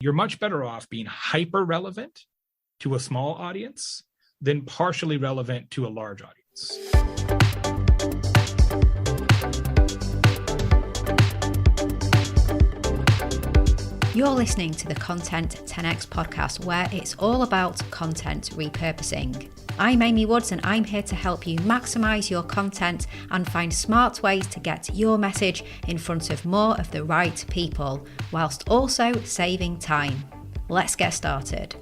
You're much better off being hyper relevant to a small audience than partially relevant to a large audience. You're listening to the Content 10X podcast, where it's all about content repurposing. I'm Amy Woods, and I'm here to help you maximize your content and find smart ways to get your message in front of more of the right people, whilst also saving time. Let's get started.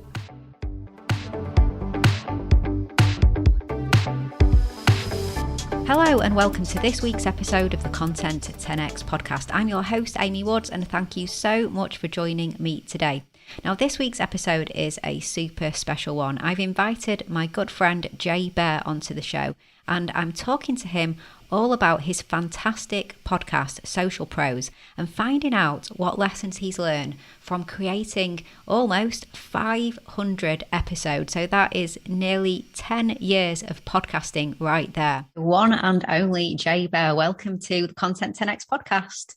Hello and welcome to this week's episode of the Content 10X podcast. I'm your host, Amy Woods, and thank you so much for joining me today. Now, this week's episode is a super special one. I've invited my good friend Jay Baer onto the show, and I'm talking to him all about his fantastic podcast, Social Pros, and finding out what lessons he's learned from creating almost 500 episodes. So that is nearly 10 years of podcasting right there. The one and only Jay Baer. Welcome to the Content 10X podcast.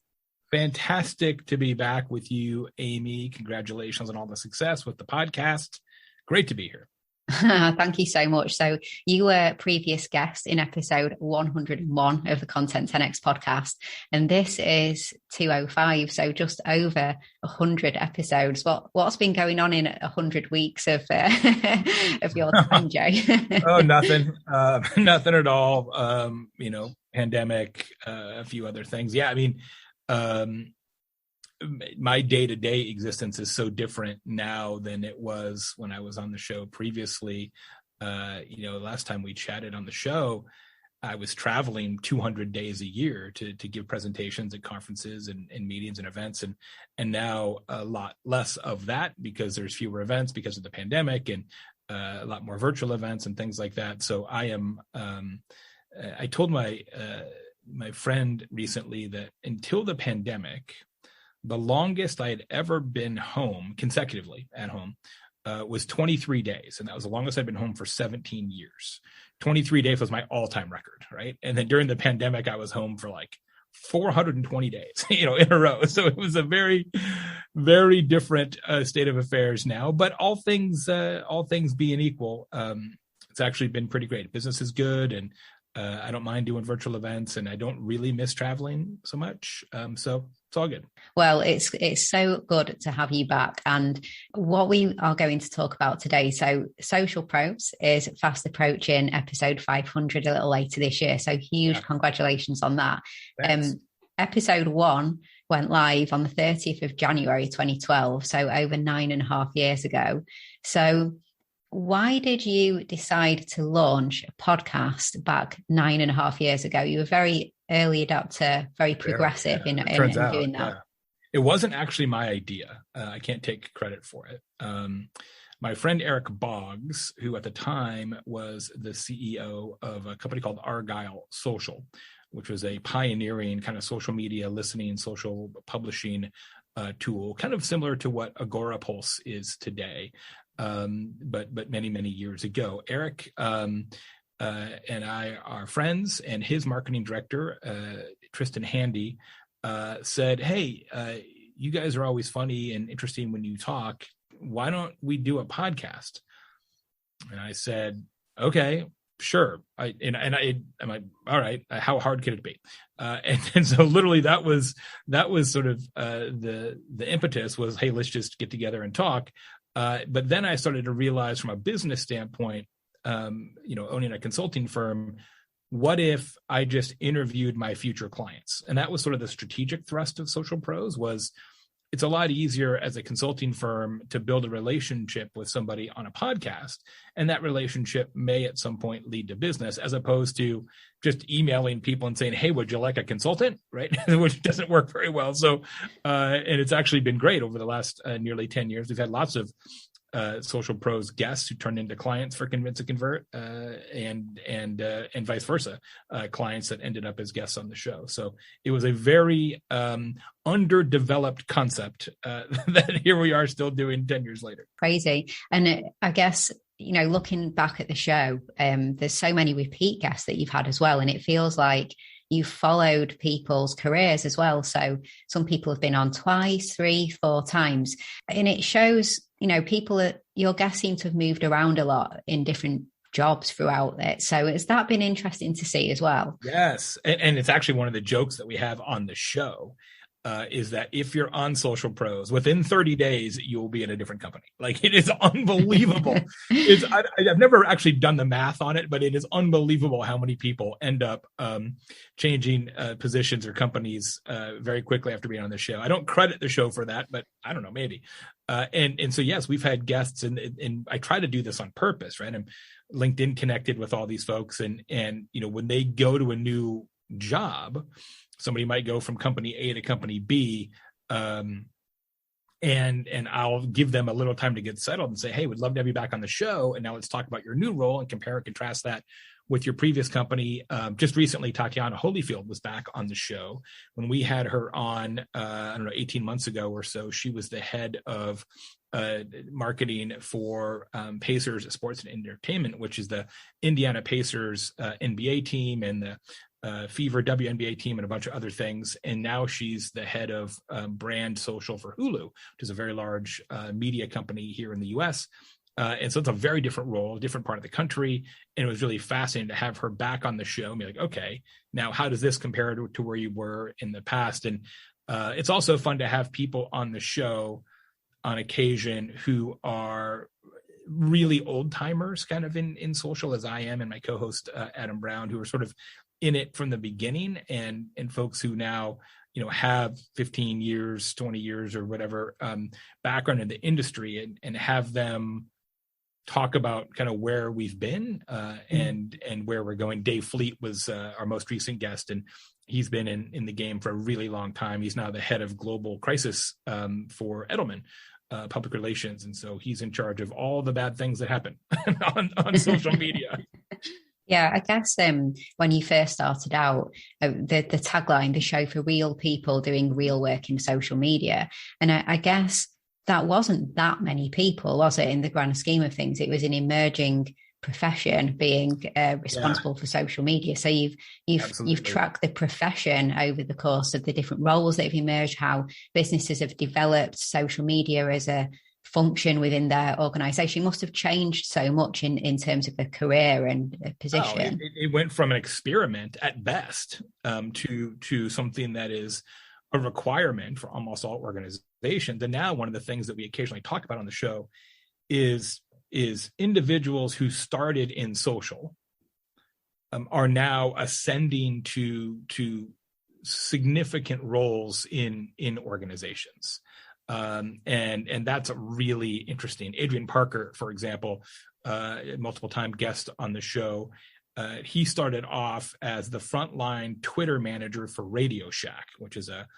Fantastic to be back with you, Amy. Congratulations on all the success with the podcast. Great to be here. Thank you so much. So you were a previous guest in episode 101 of the Content 10X podcast, and this is 205, so just over 100 episodes. What's been going on in 100 weeks of your time, Jay? Oh, nothing. Nothing at all. Pandemic, a few other things. Yeah, I mean, my day-to-day existence is so different now than it was when I was on the show previously. Last time we chatted on the show, I was traveling 200 days a year to give presentations at conferences and meetings and events. And now a lot less of that because there's fewer events because of the pandemic and a lot more virtual events and things like that. So I told my friend recently that until the pandemic, the longest I had ever been home consecutively at home was 23 days. And that was the longest I'd been home for 17 years. 23 days was my all-time record, right? And then during the pandemic, I was home for like 420 days, in a row. So it was a very, very different state of affairs now. But all things being equal, it's actually been pretty great. Business is good, and I don't mind doing virtual events, and I don't really miss traveling so much. So it's all good. Well, it's so good to have you back. And what we are going to talk about today, so Social Pros is fast approaching episode 500 a little later this year. So huge congratulations on that. Episode 1 went live on the 30th of January 2012, so over 9.5 years ago. So why did you decide to launch a podcast back 9.5 years ago? You were very early adopter, very progressive in doing that. Yeah. It wasn't actually my idea. I can't take credit for it. My friend Eric Boggs, who at the time was the CEO of a company called Argyle Social, which was a pioneering kind of social media listening, social publishing tool, kind of similar to what Agorapulse is today. But many, many years ago. Eric and I are friends, and his marketing director, Tristan Handy, said, "Hey, you guys are always funny and interesting when you talk. Why don't we do a podcast?" And I said, "Okay, sure." I'm like, "All right, how hard could it be?" And so literally that was sort of the impetus was, "Hey, let's just get together and talk." But then I started to realize from a business standpoint, owning a consulting firm, what if I just interviewed my future clients? And that was sort of the strategic thrust of Social Pros. Was it's a lot easier as a consulting firm to build a relationship with somebody on a podcast, and that relationship may at some point lead to business, as opposed to just emailing people and saying, "Hey, would you like a consultant?" Right? Which doesn't work very well. So, and it's actually been great over the last nearly 10 years. We've had lots of Social Pros guests who turned into clients for Convince and Convert, and vice versa, clients that ended up as guests on the show. So it was a very underdeveloped concept that here we are still doing 10 years later. Crazy. And I guess, looking back at the show, there's so many repeat guests that you've had as well. And it feels like you've followed people's careers as well. So some people have been on twice, 3, 4 times. And it shows, your guests seem to have moved around a lot in different jobs throughout it. So has that been interesting to see as well? Yes. And it's actually one of the jokes that we have on the show. Is that if you're on Social Pros, within 30 days, you'll be in a different company. Like, it is unbelievable. I've never actually done the math on it, but it is unbelievable how many people end up changing positions or companies very quickly after being on the show. I don't credit the show for that, but I don't know, maybe. And so, yes, we've had guests, and I try to do this on purpose, right? I'm LinkedIn connected with all these folks, and when they go to a new job, somebody might go from company A to company B, and I'll give them a little time to get settled and say, hey, we'd love to have you back on the show. And now let's talk about your new role and compare and contrast that with your previous company. Just recently, Tatiana Holyfield was back on the show. When we had her on, 18 months ago or so, she was the head of marketing for Pacers Sports and Entertainment, which is the Indiana Pacers NBA team and the Fever WNBA team and a bunch of other things. And now she's the head of brand social for Hulu, which is a very large media company here in the US. And so it's a very different role, a different part of the country. And it was really fascinating to have her back on the show and be like, okay, now how does this compare to where you were in the past? And it's also fun to have people on the show on occasion who are really old timers kind of in social, as I am, and my co-host Adam Brown, who are sort of in it from the beginning, and folks who now have 15 years, 20 years or whatever background in the industry, and have them talk about kind of where we've been and where we're going. Dave Fleet was our most recent guest, and he's been in the game for a really long time. He's now the head of global crisis for Edelman public relations, and so he's in charge of all the bad things that happen on social media. Yeah, I guess when you first started out, the tagline, the show for real people doing real work in social media. And I guess that wasn't that many people, was it, in the grand scheme of things? It was an emerging profession being responsible for social media. So you've tracked the profession over the course of the different roles that have emerged, how businesses have developed social media as a function within their organization. Must have changed so much in terms of the career and the position. It went from an experiment at best to something that is a requirement for almost all organizations. And now one of the things that we occasionally talk about on the show is individuals who started in social are now ascending to significant roles in organizations. And that's really interesting. Adrian Parker, for example, multiple time guest on the show, he started off as the frontline Twitter manager for Radio Shack, which is a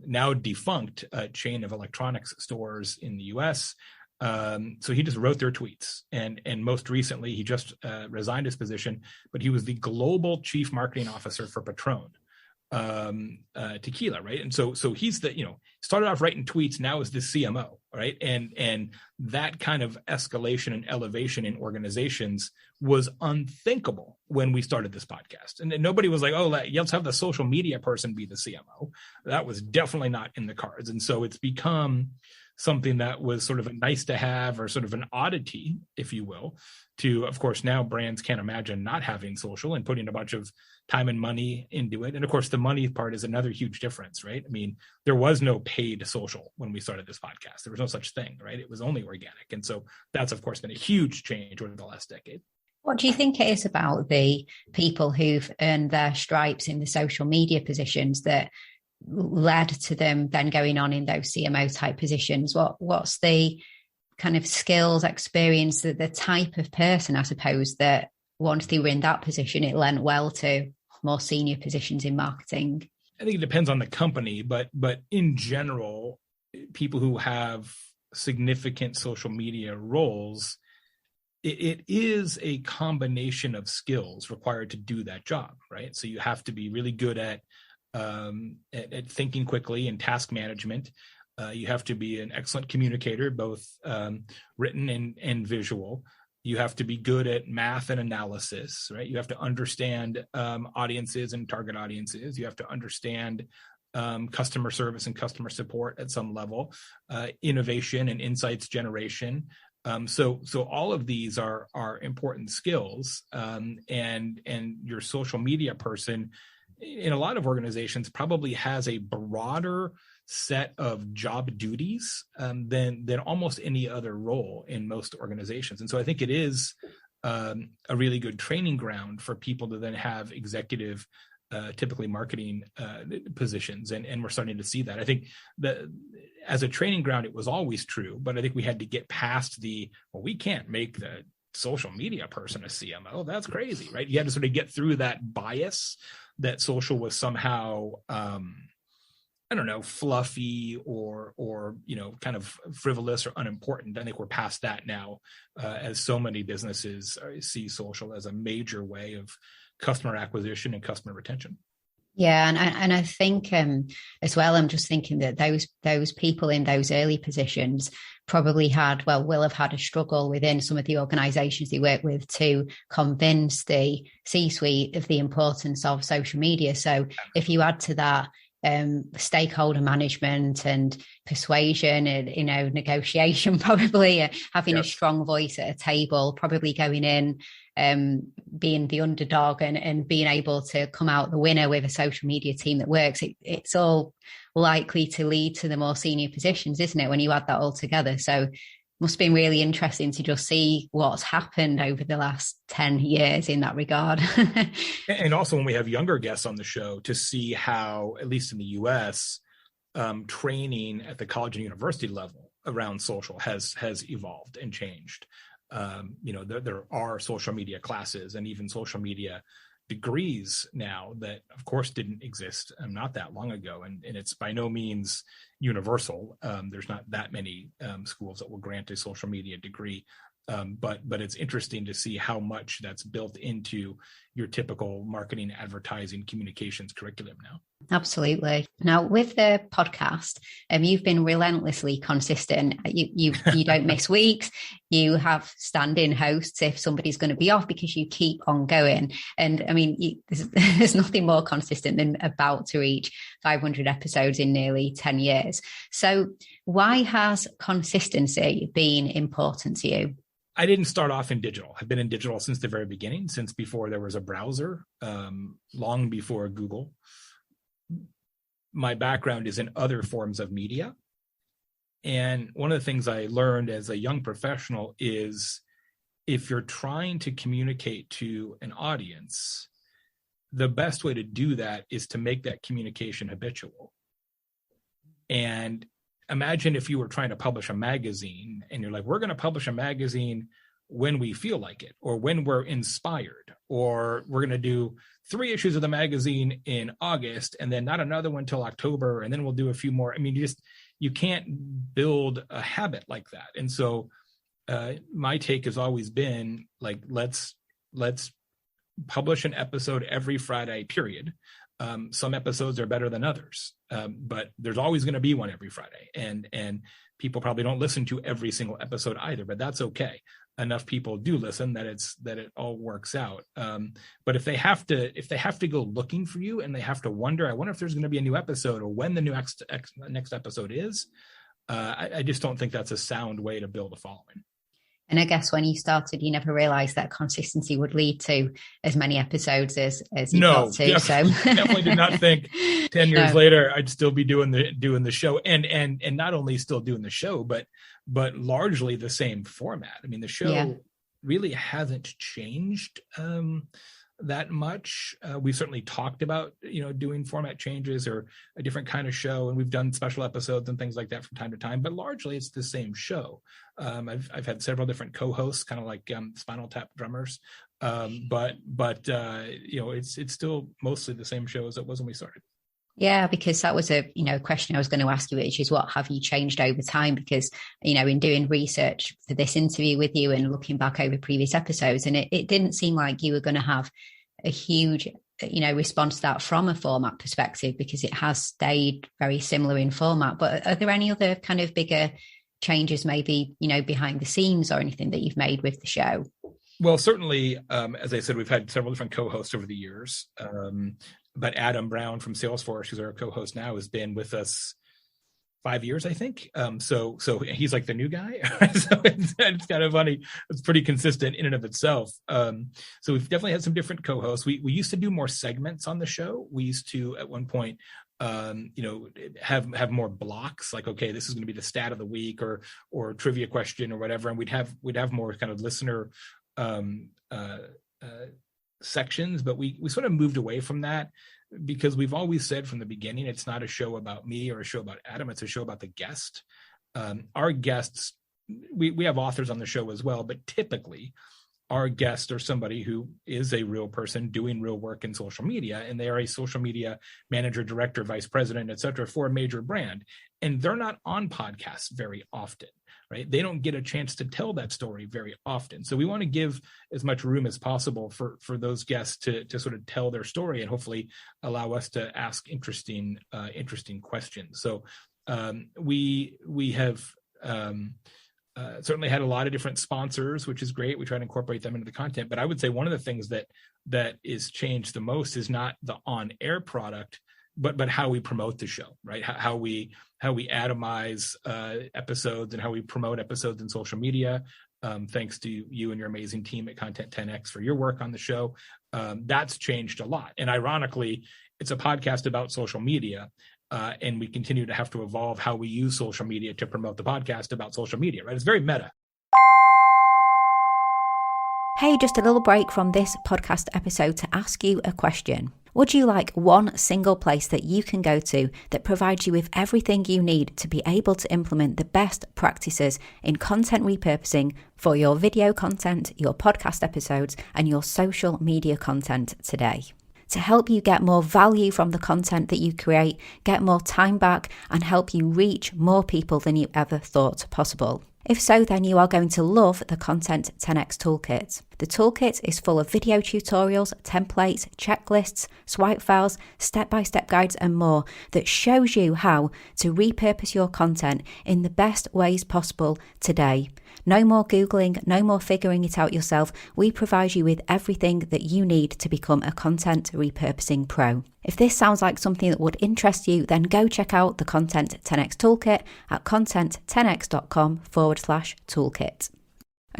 now defunct chain of electronics stores in the US. So he just wrote their tweets, and most recently he just resigned his position, but he was the global chief marketing officer for Patron tequila, right? And so he's started off writing tweets, now is the CMO, right? And that kind of escalation and elevation in organizations was unthinkable when we started this podcast. And nobody was like, oh, let's have the social media person be the CMO. That was definitely not in the cards. And so it's become something that was sort of a nice to have, or sort of an oddity, if you will, to, of course, now brands can't imagine not having social and putting a bunch of time and money into it. And of course, the money part is another huge difference, right? I mean, there was no paid social when we started this podcast. There was no such thing, right? It was only organic. And so that's, of course, been a huge change over the last decade. What do you think it is about the people who've earned their stripes in the social media positions that led to them then going on in those CMO type positions? What's the kind of skills, experience, the type of person, I suppose, that once they were in that position, it lent well to more senior positions in marketing? I think it depends on the company, but in general, people who have significant social media roles, it is a combination of skills required to do that job, right? So you have to be really good at thinking quickly and task management. You have to be an excellent communicator, both written and visual. You have to be good at math and analysis, right? You have to understand audiences and target audiences. You have to understand customer service and customer support at some level, innovation and insights generation. So all of these are important skills, and your social media person in a lot of organizations probably has a broader set of job duties than almost any other role in most organizations. And so I think it is a really good training ground for people to then have executive, typically marketing positions. And we're starting to see that. I think that as a training ground, it was always true, but I think we had to get past we can't make the social media person a CMO. That's crazy, right? You had to sort of get through that bias that social was somehow, fluffy or kind of frivolous or unimportant. I think we're past that now, as so many businesses see social as a major way of customer acquisition and customer retention. Yeah, and I think as well, I'm just thinking that those people in those early positions probably will have had a struggle within some of the organizations they work with to convince the C-suite of the importance of social media. So if you add to that stakeholder management and persuasion and negotiation, probably having a strong voice at a table, probably going in, being the underdog and being able to come out the winner with a social media team that works, it's all likely to lead to the more senior positions, isn't it, when you add that all together? So must have been really interesting to just see what's happened over the last 10 years in that regard. And also when we have younger guests on the show, to see how, at least in the US, training at the college and university level around social has evolved and changed. There are social media classes and even social media degrees now that, of course, didn't exist not that long ago. And it's by no means universal. There's not that many schools that will grant a social media degree. But it's interesting to see how much that's built into your typical marketing, advertising, communications curriculum now. Absolutely. Now, with the podcast, you've been relentlessly consistent. You don't miss weeks. You have stand-in hosts if somebody's going to be off, because you keep on going. And I mean, there's nothing more consistent than about to reach 500 episodes in nearly 10 years. So why has consistency been important to you? I didn't start off in digital. I've been in digital since the very beginning, since before there was a browser, long before Google. My background is in other forms of media. And one of the things I learned as a young professional is, if you're trying to communicate to an audience, the best way to do that is to make that communication habitual. And imagine if you were trying to publish a magazine and you're like, we're going to publish a magazine when we feel like it, or when we're inspired, or we're going to do 3 issues of the magazine in August and then not another one till October, and then we'll do a few more. I mean, you can't build a habit like that. And so my take has always been like, let's publish an episode every Friday, period. Some episodes are better than others, but there's always going to be one every Friday, and people probably don't listen to every single episode either, but that's okay. Enough people do listen that it all works out. But if they have to go looking for you and they have to wonder, I wonder if there's going to be a new episode or when the new next episode is, I just don't think that's a sound way to build a following. And I guess when you started, you never realized that consistency would lead to as many episodes as you got to. Definitely did not think 10 years later I'd still be doing the show, and not only still doing the show, but largely the same format. I mean, the show really hasn't changed that much. We've certainly talked about doing format changes or a different kind of show, and we've done special episodes and things like that from time to time, but largely it's the same show. I've had several different co-hosts, kind of like Spinal Tap drummers, but it's still mostly the same show as it was when we started. Yeah, because that was a question I was going to ask you, which is, what have you changed over time? Because in doing research for this interview with you and looking back over previous episodes, and it didn't seem like you were going to have a huge response to that from a format perspective, because it has stayed very similar in format. But are there any other kind of bigger changes maybe, behind the scenes or anything that you've made with the show? Well, certainly, as I said, we've had several different co-hosts over the years. But Adam Brown from Salesforce, who's our co-host now, has been with us 5 years, I think. So he's like the new guy. So it's kind of funny. It's pretty consistent in and of itself. So we've definitely had some different co-hosts. We used to do more segments on the show. We used to, at one point, have more blocks, like, okay, this is going to be the stat of the week or trivia question or whatever. And we'd have more kind of listener sections, but we sort of moved away from that, because we've always said from the beginning, it's not a show about me or a show about Adam, it's a show about the guest. Our guests, we have authors on the show as well, but typically our guests are somebody who is a real person doing real work in social media, and they are a social media manager, director, vice president, et cetera, for a major brand. And they're not on podcasts very often, right? They don't get a chance to tell that story very often. So we want to give as much room as possible for those guests to sort of tell their story, and hopefully allow us to ask interesting questions. So we have certainly had a lot of different sponsors, which is great. We try to incorporate them into the content. But I would say one of the things that is changed the most is not the on-air product, but how we promote the show, right? How we atomize episodes and how we promote episodes in social media. Thanks to you and your amazing team at Content 10X for your work on the show. That's changed a lot. And ironically, it's a podcast about social media. And we continue to have to evolve how we use social media to promote the podcast about social media, right? It's very meta. Hey, just a little break from this podcast episode to ask you a question. Would you like one single place that you can go to that provides you with everything you need to be able to implement the best practices in content repurposing for your video content, your podcast episodes, and your social media content today? To help you get more value from the content that you create, get more time back, and help you reach more people than you ever thought possible. If so, then you are going to love the Content 10X Toolkit. The toolkit is full of video tutorials, templates, checklists, swipe files, step-by-step guides, and more that shows you how to repurpose your content in the best ways possible today. No more Googling, no more figuring it out yourself. We provide you with everything that you need to become a content repurposing pro. If this sounds like something that would interest you, then go check out the Content 10X Toolkit at content10x.com/toolkit.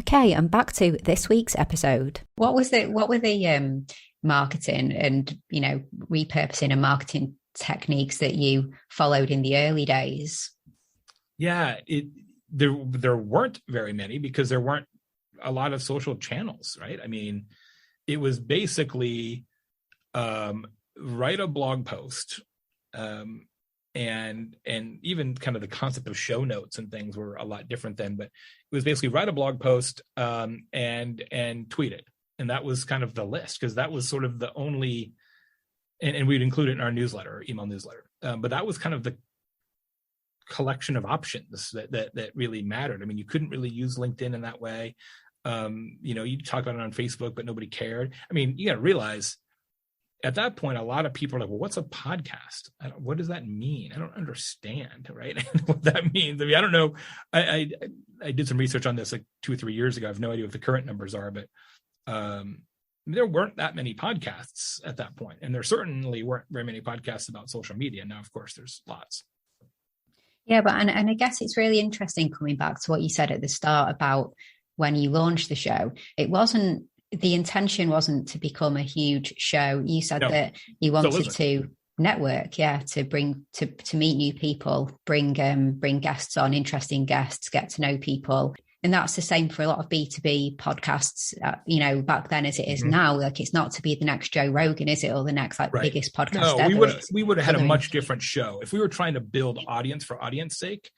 Okay, and back to this week's episode. What were the marketing and, repurposing and marketing techniques that you followed in the early days? Yeah, there weren't very many, because there weren't a lot of social channels, right? I mean, it was basically write a blog post, and even kind of the concept of show notes and things were a lot different then, but it was basically write a blog post and tweet it. And that was kind of the list, because that was sort of the only, and we'd include it in our newsletter, email newsletter. But that was kind of the collection of options that really mattered. I mean, you couldn't really use LinkedIn in that way. You talk about it on Facebook, but nobody cared. I mean, you got to realize at that point, a lot of people are like, well, what's a podcast? What does that mean? I don't understand, right? What that means. I mean, I don't know. I did some research on this like 2 or 3 years ago. I have no idea what the current numbers are, but there weren't that many podcasts at that point. And there certainly weren't very many podcasts about social media. Now, of course, there's lots. Yeah, but and I guess it's really interesting coming back to what you said at the start about when you launched the show. The intention wasn't to become a huge show. You said that you wanted to network, to meet new people, bring guests on, interesting guests, get to know people. And that's the same for a lot of B2B podcasts, back then as it is now. Like, it's not to be the next Joe Rogan, is it? Or the next biggest podcast ever. We would have had a much different show. If we were trying to build audience for audience sake,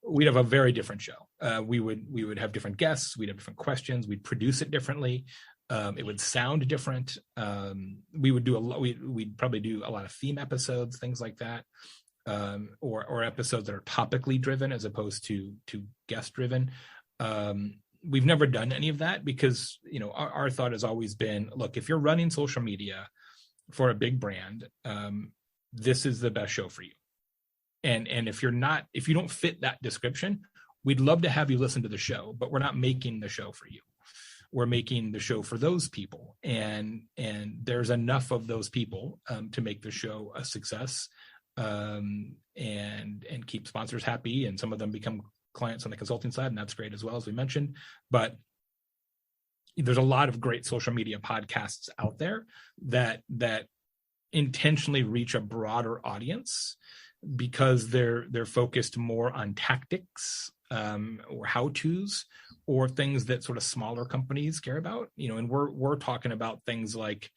we'd have a very different show. We would have different guests. We'd have different questions. We'd produce it differently. It would sound different. We'd probably do a lot of theme episodes, things like that. Or episodes that are topically driven as opposed to guest driven. We've never done any of that because, our thought has always been, look, if you're running social media for a big brand, this is the best show for you. And if you don't fit that description, we'd love to have you listen to the show, but we're not making the show for you. We're making the show for those people. And there's enough of those people to make the show a success and keep sponsors happy. And some of them become clients on the consulting side, and that's great as well, as we mentioned. But there's a lot of great social media podcasts out there that intentionally reach a broader audience because they're focused more on tactics or how-tos or things that sort of smaller companies care about, and we're talking about things like,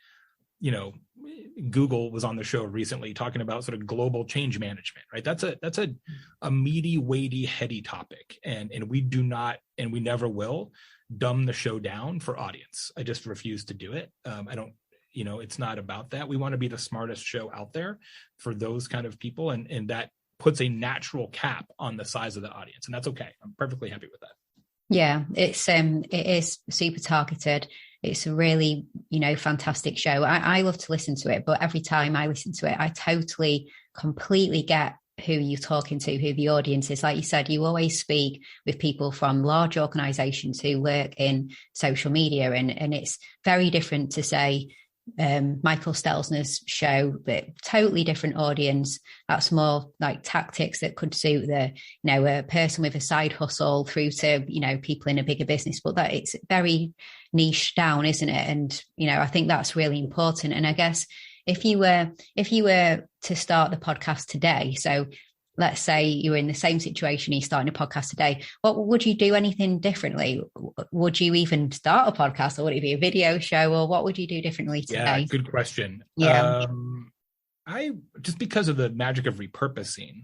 Google was on the show recently talking about sort of global change management, right? That's a meaty, weighty, heady topic. And we do not, and we never will dumb the show down for audience. I just refuse to do it. I don't, it's not about that. We want to be the smartest show out there for those kind of people. And that puts a natural cap on the size of the audience. And that's okay. I'm perfectly happy with that. Yeah, it is super targeted. It's a really, fantastic show. I love to listen to it, but every time I listen to it, I totally, completely get who you're talking to, who the audience is. Like you said, you always speak with people from large organizations who work in social media, and it's very different to say Michael Stelzner's show, but totally different audience. That's more like tactics that could suit the, a person with a side hustle through to, people in a bigger business, but that it's very niche down, isn't it? And, I think that's really important. And I guess if you were to start the podcast today, so let's say you were in the same situation, you're starting a podcast today, what would you do anything differently? Would you even start a podcast, or would it be a video show, or what would you do differently today? Yeah, good question. Yeah. I just because of the magic of repurposing,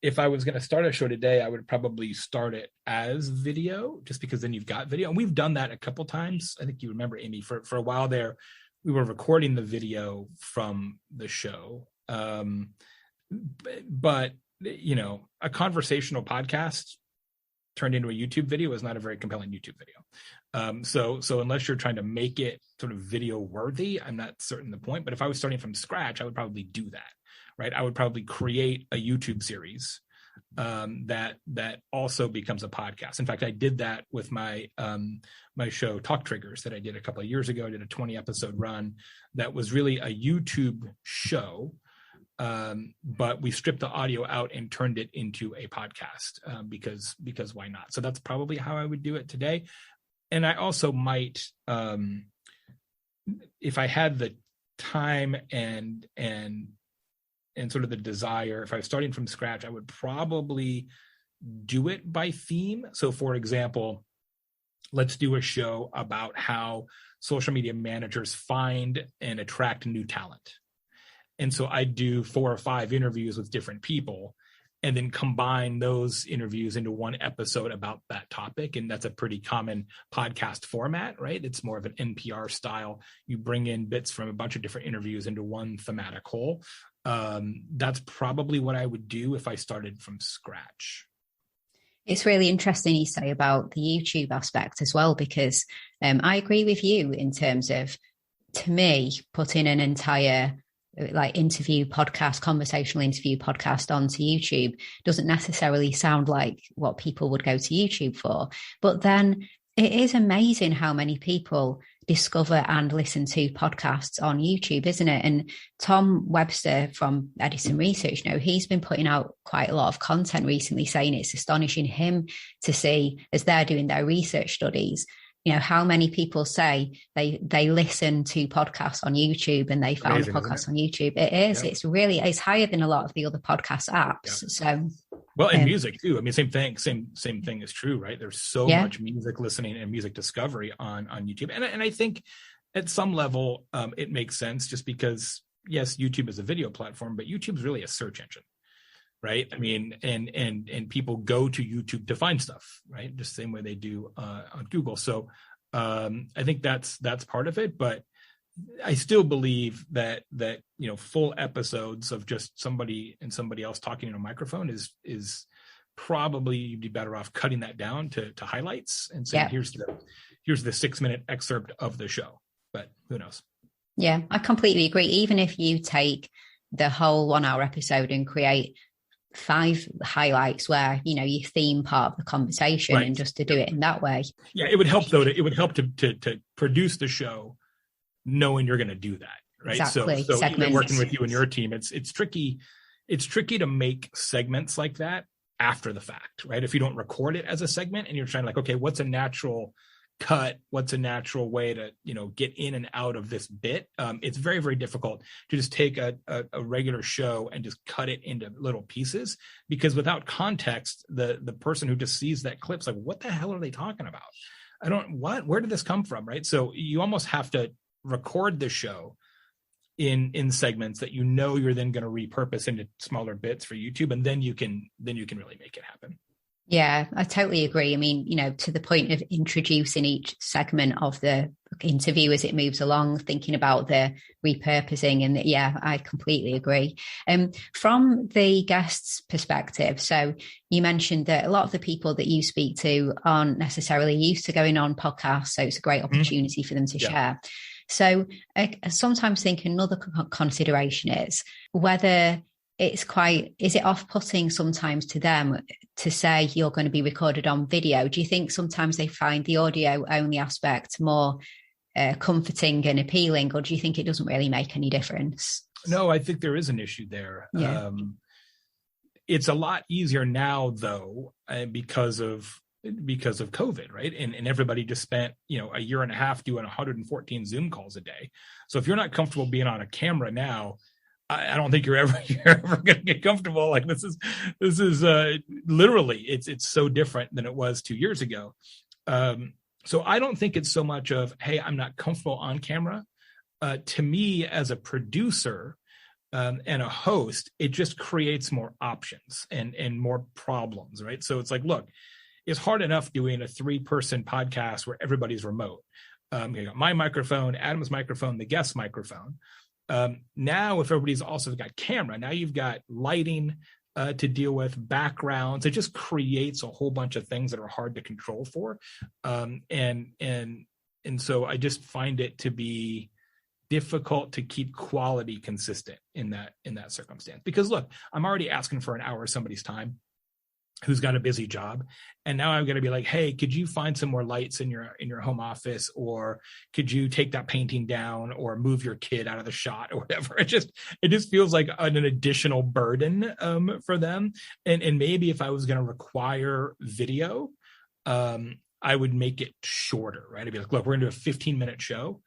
if I was going to start a show today, I would probably start it as video, just because then you've got video. And we've done that a couple times. I think you remember, Amy, for a while there, we were recording the video from the show. But a conversational podcast turned into a YouTube video is not a very compelling YouTube video. So unless you're trying to make it sort of video worthy, I'm not certain the point. But if I was starting from scratch, I would probably do that, right? I would probably create a YouTube series that also becomes a podcast. In fact, I did that with my my show Talk Triggers that I did a couple of years ago. I did a 20 episode run that was really a YouTube show. But we stripped the audio out and turned it into a podcast because why not? So that's probably how I would do it today. And I also might, if I had the time and sort of the desire, if I was starting from scratch, I would probably do it by theme. So for example, let's do a show about how social media managers find and attract new talent. And so I do 4 or 5 interviews with different people and then combine those interviews into one episode about that topic. And that's a pretty common podcast format, right? It's more of an NPR style. You bring in bits from a bunch of different interviews into one thematic whole. That's probably what I would do if I started from scratch. It's really interesting you say about the YouTube aspect as well, because I agree with you in terms of, to me, putting an entire conversational interview podcast onto YouTube doesn't necessarily sound like what people would go to YouTube for. But then it is amazing how many people discover and listen to podcasts on YouTube, isn't it? And Tom Webster from Edison Research, he's been putting out quite a lot of content recently, saying it's astonishing him to see, as they're doing their research studies, how many people say they listen to podcasts on YouTube and they found amazing, a podcast on YouTube. It is. Yep. It's higher than a lot of the other podcast apps. Yep. So, well, and music too. I mean, same thing is true, right? There's so much music listening and music discovery on YouTube. And I think at some level, it makes sense just because, yes, YouTube is a video platform, but YouTube's really a search engine. Right. I mean, and people go to YouTube to find stuff, right? Just the same way they do on Google. So I think that's part of it. But I still believe that full episodes of just somebody and somebody else talking in a microphone is probably, you'd be better off cutting that down to highlights and saying, here's the 6-minute excerpt of the show. But who knows? Yeah, I completely agree. Even if you take the whole 1 hour episode and create 5 highlights where, you know, you theme part of the conversation, Right. and just to do it in that way. Yeah, it would help though. It would help to produce the show knowing you're going to do that, right? Exactly. So even working Segments. with you and your team, it's tricky. It's tricky to make segments like that after the fact, right? If you don't record it as a segment and you're trying like, okay, what's a natural cut? What's a natural way to, you know, get in and out of this bit? It's very, very difficult to just take a regular show and just cut it into little pieces, because without context, the person who just sees that clip's like, what the hell are they talking about? Where did this come from? Right. So you almost have to record the show in segments that, you know, you're then going to repurpose into smaller bits for YouTube, and then you can really make it happen. Yeah, I totally agree. I mean, you know, to the point of introducing each segment of the interview as it moves along, thinking about the repurposing, and yeah, I completely agree. From the guest's perspective, so you mentioned that a lot of the people that you speak to aren't necessarily used to going on podcasts, so it's a great opportunity for them to share. So I sometimes think another consideration is whether is it off-putting sometimes to them to say you're going to be recorded on video? Do you think sometimes they find the audio only aspect more comforting and appealing, or do you think it doesn't really make any difference? No, I think there is an issue there. Yeah. It's a lot easier now though, because of COVID, right? And everybody just spent, you know, a year and a half doing 114 Zoom calls a day. So if you're not comfortable being on a camera now, I don't think you're ever going to get comfortable. Like this is literally, it's so different than it was 2 years ago. So I don't think it's so much of, hey, I'm not comfortable on camera. To me, as a producer and a host, it just creates more options and more problems, right? So it's like, look, it's hard enough doing a 3-person podcast where everybody's remote. You got my microphone, Adam's microphone, the guest microphone. Now, if everybody's also got camera, now you've got lighting to deal with, backgrounds. It just creates a whole bunch of things that are hard to control for. And so I just find it to be difficult to keep quality consistent in that circumstance. Because look, I'm already asking for an hour of somebody's time who's got a busy job. And now I'm going to be like, hey, could you find some more lights in your home office? Or could you take that painting down or move your kid out of the shot or whatever? It just feels like an additional burden for them. And maybe if I was going to require video, I would make it shorter, right? I'd be like, look, we're going to do a 15-minute show,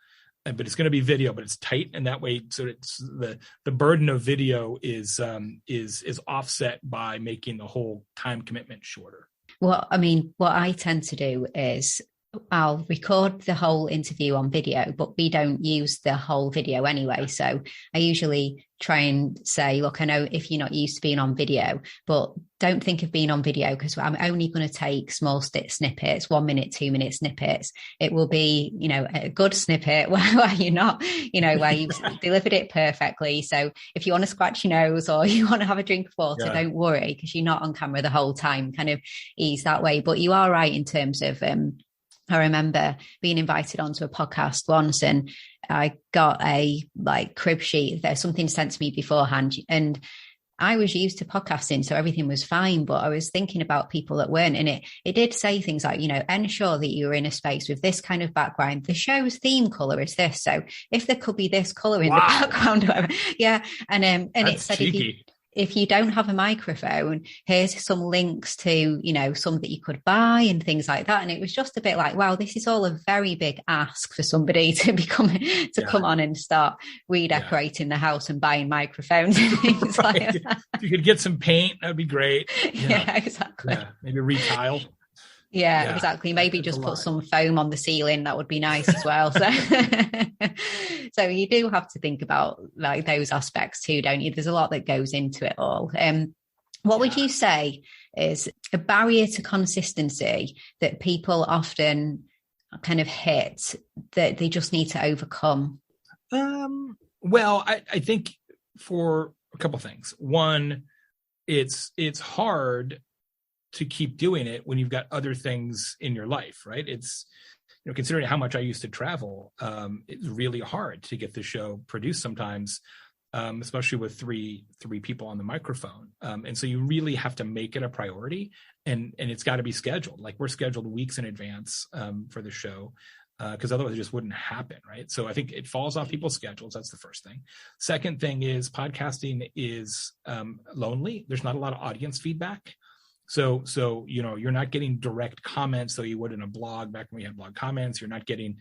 but it's going to be video, but it's tight. And that way, so it's the burden of video is offset by making the whole time commitment shorter. Well, I mean, what I tend to do is I'll record the whole interview on video, but we don't use the whole video anyway. So I usually try and say, look, I know if you're not used to being on video, but don't think of being on video because I'm only going to take small snippets, 1 minute, 2 minute snippets. It will be, you know, a good snippet where you're not, you know, where you've delivered it perfectly. So if you want to scratch your nose or you want to have a drink of water, don't worry, because you're not on camera the whole time, kind of ease that way. But you are right in terms of, I remember being invited onto a podcast once and I got a crib sheet. There's something sent to me beforehand and I was used to podcasting, so everything was fine. But I was thinking about people that weren't, and it did say things like, you know, ensure that you're in a space with this kind of background. The show's theme color is this, so if there could be this color in the background, whatever. Yeah, and it said if you don't have a microphone, here's some links to, you know, some that you could buy and things like that. And it was just a bit like, wow, this is all a very big ask for somebody to come on and start redecorating the house and buying microphones and things like that. If you could get some paint, that'd be great. Yeah, exactly. Yeah, maybe retile. Yeah, exactly. Maybe just put some foam on the ceiling. That would be nice as well. So you do have to think about like those aspects too, don't you? There's a lot that goes into it all. What would you say is a barrier to consistency that people often kind of hit that they just need to overcome? Well, I think for a couple things. One, it's hard to keep doing it when you've got other things in your life, right? It's, you know, considering how much I used to travel, it's really hard to get the show produced sometimes especially with three people on the microphone. And so you really have to make it a priority, and it's got to be scheduled. Like, we're scheduled weeks in advance for the show, because otherwise it just wouldn't happen, right? So I think it falls off people's schedules. That's the first thing. Second thing is, podcasting is lonely. There's not a lot of audience feedback. So you're not getting direct comments, though you would in a blog back when we had blog comments. You're not getting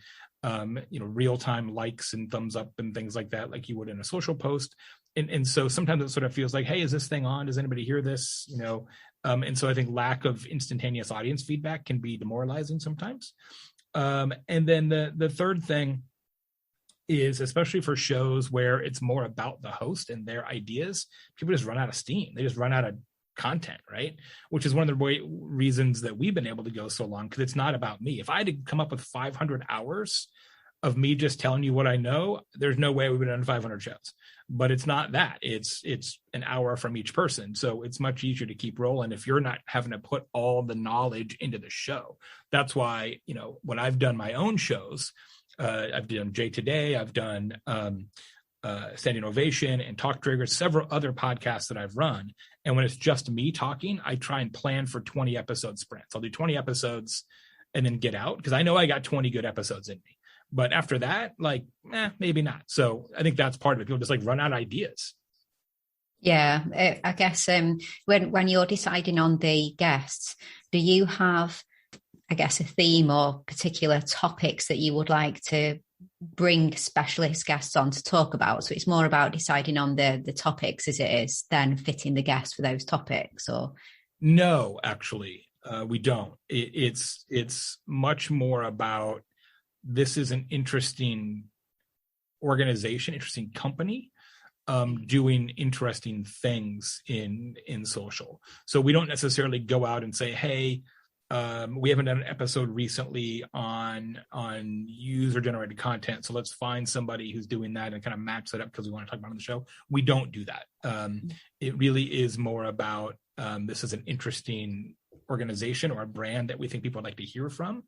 real-time likes and thumbs up and things like that, like you would in a social post. And so sometimes it sort of feels like, hey, is this thing on? Does anybody hear this? And so I think lack of instantaneous audience feedback can be demoralizing sometimes. And then the third thing is, especially for shows where it's more about the host and their ideas, people just run out of steam. They just run out of content, right? Which is one of the reasons that we've been able to go so long, because it's not about me. If I had to come up with 500 hours of me just telling you what I know, there's no way we would have done 500 shows. But it's not that. It's an hour from each person. So it's much easier to keep rolling if you're not having to put all the knowledge into the show. That's why, when I've done my own shows, I've done Jay Today, I've done Standing Ovation and Talk Triggers, several other podcasts that I've run. And when it's just me talking, I try and plan for 20 episode sprints. I'll do 20 episodes and then get out, because I know I got 20 good episodes in me. But after that, maybe not. So I think that's part of it. People just run out of ideas. Yeah, I guess when you're deciding on the guests, do you have, I guess, a theme or particular topics that you would like to bring specialist guests on to talk about? So it's more about deciding on the topics as it is than fitting the guests for those topics, or? No, actually, we don't. It's much more about, this is an interesting organization, interesting company, doing interesting things in social. So we don't necessarily go out and say, hey, we haven't done an episode recently on user generated content, so let's find somebody who's doing that and kind of match that up because we want to talk about it on the show. We don't do that. It really is more about, this is an interesting organization or a brand that we think people would like to hear from,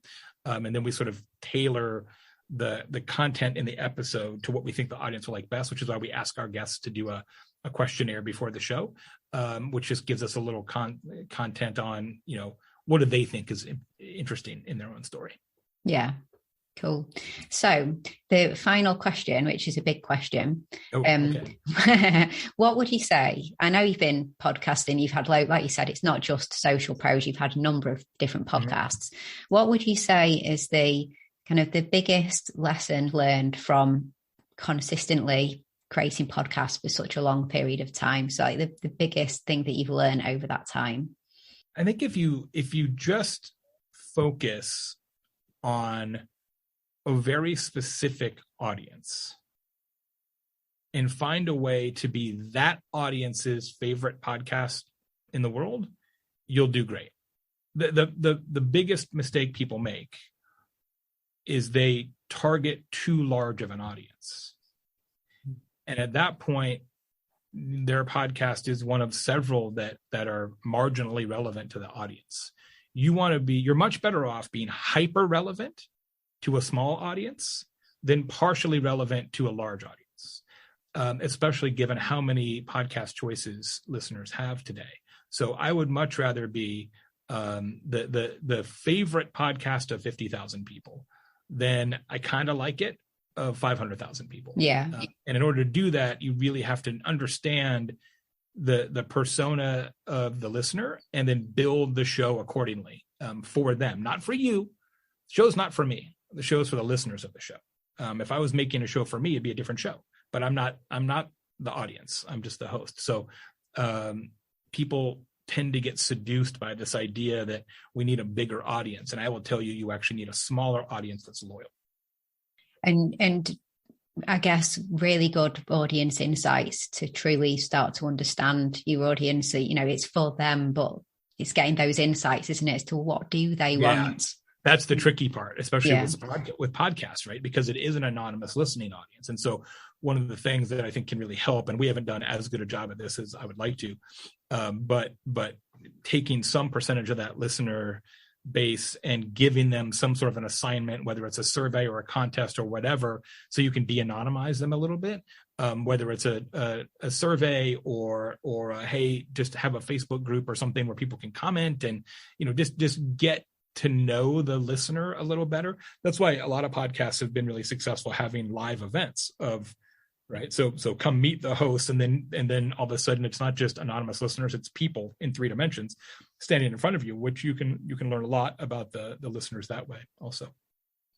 and then we sort of tailor the content in the episode to what we think the audience will like best, which is why we ask our guests to do a questionnaire before the show, which just gives us a little content on, what do they think is interesting in their own story. Yeah, cool. So the final question, which is a big question. Okay. What would you say? I know you've been podcasting, you've had, like you said, it's not just Social Pros, you've had a number of different podcasts. Mm-hmm. What would you say is the kind of the biggest lesson learned from consistently creating podcasts for such a long period of time? So the biggest thing that you've learned over that time? I think if you just focus on a very specific audience and find a way to be that audience's favorite podcast in the world, you'll do great. The biggest mistake people make is they target too large of an audience. And at that point, their podcast is one of several that are marginally relevant to the audience. You're much better off being hyper relevant to a small audience than partially relevant to a large audience, especially given how many podcast choices listeners have today. So I would much rather be the favorite podcast of 50,000 people than I kind of like it of 500,000 people. Yeah. And in order to do that, you really have to understand the persona of the listener and then build the show accordingly, for them, not for you. The show's not for me. The show's for the listeners of the show. If I was making a show for me, it'd be a different show, but I'm not the audience. I'm just the host. So people tend to get seduced by this idea that we need a bigger audience. And I will tell you, you actually need a smaller audience that's loyal. And I guess really good audience insights to truly start to understand your audience. So, it's for them, but it's getting those insights, isn't it, as to what do they want? That's the tricky part, especially with podcasts, right? Because it is an anonymous listening audience. And so one of the things that I think can really help, and we haven't done as good a job at this as I would like to, but taking some percentage of that listener base and giving them some sort of an assignment, whether it's a survey or a contest or whatever, so you can de-anonymize them a little bit, whether it's a survey or hey, just have a Facebook group or something where people can comment and, just get to know the listener a little better. That's why a lot of podcasts have been really successful having live events right. So come meet the host, and then all of a sudden it's not just anonymous listeners, it's people in 3 dimensions standing in front of you, which you can learn a lot about the listeners that way also.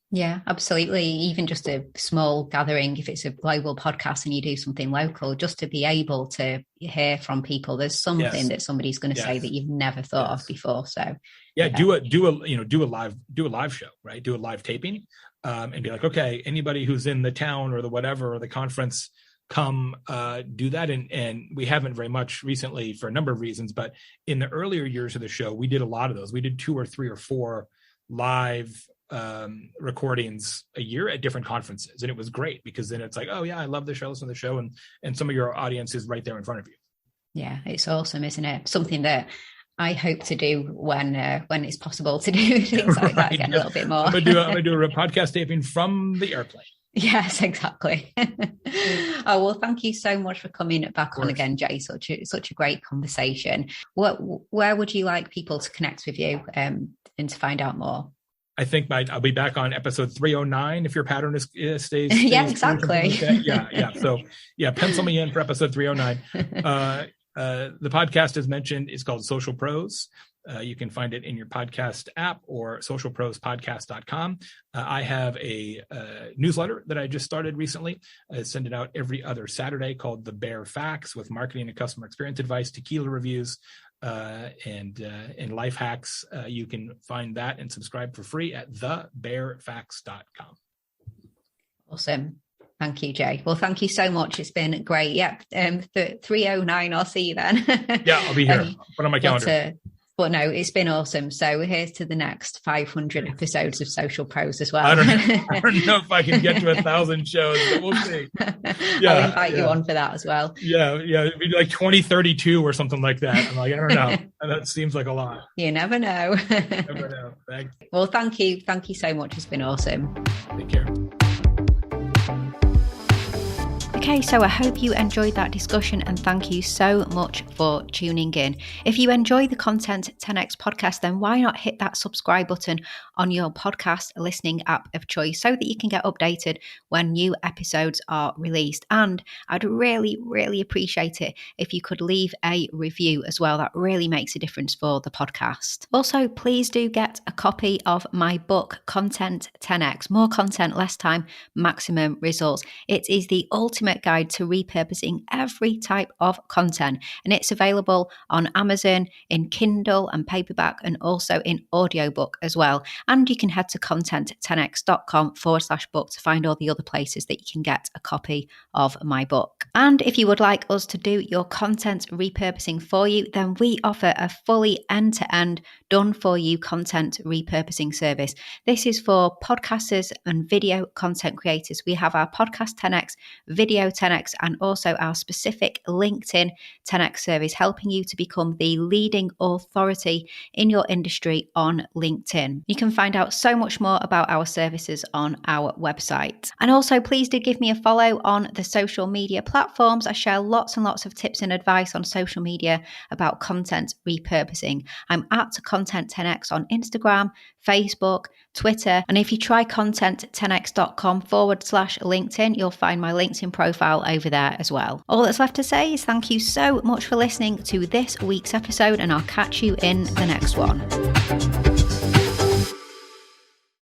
Yeah, absolutely. Even just a small gathering, if it's a global podcast and you do something local, just to be able to hear from people, there's something that somebody's going to say that you've never thought of before. So do a live show, right? Do a live taping, and be like, okay, anybody who's in the town or the whatever or the conference, come do that. And we haven't very much recently for a number of reasons, but in the earlier years of the show, we did a lot of those. We did 2 or 3 or 4 live recordings a year at different conferences, and it was great because then it's like, oh yeah, I love the show, listen to the show, and some of your audience is right there in front of you. Yeah, it's awesome, isn't it? Something that I hope to do when it's possible to do things like that again a little bit more. I'm gonna do a podcast taping from the airplane. Yes, exactly. Oh, well, thank you so much for coming back on again, Jay. Such a great conversation. Where would you like people to connect with you and to find out more? I think I'll be back on episode 309 if your pattern stays. Yeah, exactly. Like yeah. So pencil me in for episode 309. The podcast, as mentioned, is called Social Pros. You can find it in your podcast app or socialprospodcast.com. I have a newsletter that I just started recently. I send it out every other Saturday called The Baer Facts, with marketing and customer experience advice, tequila reviews, and life hacks. You can find that and subscribe for free at thebaerfacts.com. Awesome. Thank you, Jay. Well, thank you so much. It's been great. Yeah. 309. I'll see you then. Yeah, I'll be here. Put on my calendar. But no, it's been awesome. So here's to the next 500 episodes of Social Pros as well. I don't know if I can get to 1,000 shows, but we'll see. Yeah, I'll invite you on for that as well. Yeah. It'd be like 2032 or something like that. I'm like, I don't know. That seems like a lot. You never know. Never know. Thanks. Well, thank you. Thank you so much. It's been awesome. Take care. Okay, so I hope you enjoyed that discussion, and thank you so much for tuning in. If you enjoy the Content 10X podcast, then why not hit that subscribe button on your podcast listening app of choice so that you can get updated when new episodes are released. And I'd really, really appreciate it if you could leave a review as well. That really makes a difference for the podcast. Also, please do get a copy of my book, Content 10X, More Content, Less Time, Maximum Results. It is the ultimate guide to repurposing every type of content, and it's available on Amazon in Kindle and paperback, and also in audiobook as well. And you can head to content10x.com/book to find all the other places that you can get a copy of my book. And if you would like us to do your content repurposing for you, then we offer a fully end-to-end done for you content repurposing service. This is for podcasters and video content creators. We have our Podcast 10X, Video 10X, and also our specific LinkedIn 10X service, helping you to become the leading authority in your industry on LinkedIn. You can find out so much more about our services on our website. And also, please do give me a follow on the social media platforms. I share lots and lots of tips and advice on social media about content repurposing. I'm at Content 10X on Instagram, Facebook, Twitter. And if you try content10x.com/LinkedIn, you'll find my LinkedIn profile over there as well. All that's left to say is thank you so much for listening to this week's episode, and I'll catch you in the next one.